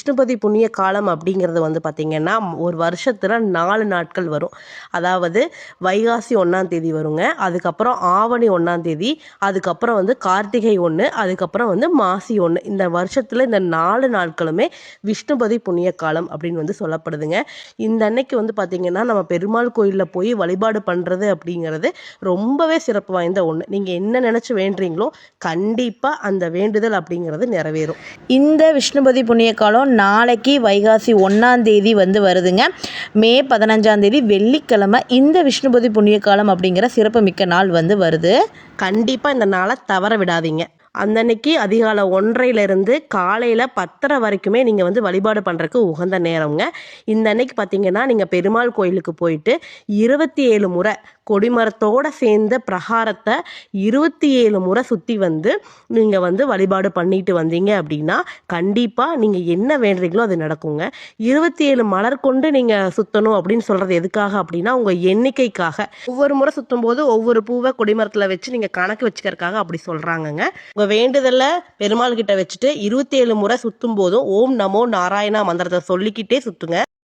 விஷ்ணுபதி புண்ணிய காலம் அப்படிங்கிறது வந்து பார்த்திங்கன்னா ஒரு வருஷத்தில் 4 நாட்கள் வரும். அதாவது வைகாசி 1ஆம் தேதி வருங்க, அதுக்கப்புறம் ஆவணி 1ஆம் தேதி, அதுக்கப்புறம் வந்து கார்த்திகை 1, அதுக்கப்புறம் வந்து மாசி 1. இந்த வருஷத்தில் இந்த 4 நாட்களுமே விஷ்ணுபதி புண்ணிய காலம் அப்படின்னு வந்து சொல்லப்படுதுங்க. இந்த அன்னைக்கு வந்து பார்த்திங்கன்னா நம்ம பெருமாள் கோயிலில் போய் வழிபாடு பண்ணுறது அப்படிங்கிறது ரொம்பவே சிறப்பு வாய்ந்த ஒன்று. நீங்கள் என்ன நினச்சி வேண்டுறீங்களோ கண்டிப்பாக அந்த வேண்டுதல் அப்படிங்கிறது நிறைவேறும். இந்த விஷ்ணுபதி புண்ணிய காலம் நாளைக்கு வைகாசி 1ஆம் தேதி வந்து வருதுங்க. மே 15ஆம் தேதி வெள்ளிக்கிழமை இந்த விஷ்ணுபதி புண்ணிய காலம் அப்படிங்கிற சிறப்பு மிக்க நாள் வந்து வருது. கண்டிப்பாக இந்த நாளை தவற விடாதீங்க. அந்த அன்னைக்கு அதிகாலை 1:30லேருந்து காலையில் 10:30 வரைக்குமே நீங்கள் வந்து வழிபாடு பண்ணுறதுக்கு உகந்த நேரங்க. இந்த அன்னைக்கு பார்த்தீங்கன்னா நீங்கள் பெருமாள் கோயிலுக்கு போயிட்டு 27 முறை கொடிமரத்தோடு சேர்ந்த பிரகாரத்தை 27 முறை சுற்றி வந்து நீங்கள் வந்து வழிபாடு பண்ணிட்டு வந்தீங்க அப்படின்னா கண்டிப்பாக நீங்கள் என்ன வேண்டுறீங்களோ அது நடக்குங்க. 27 மலர் கொண்டு நீங்கள் சுற்றணும் அப்படின்னு சொல்கிறது எதுக்காக அப்படின்னா உங்கள் எண்ணிக்கைக்காக. ஒவ்வொரு முறை சுற்றும் போது ஒவ்வொரு பூவை கொடிமரத்தில் வச்சு நீங்கள் கணக்கு வச்சுக்கிறதுக்காக அப்படி சொல்கிறாங்கங்க. உங்கள் வேண்டுதலை பெருமாள் கிட்ட வச்சுட்டு 27 முறை சுற்றும் போதும் ஓம் நமோ நாராயணா மந்திரத்தை சொல்லிக்கிட்டே சுற்றுங்க.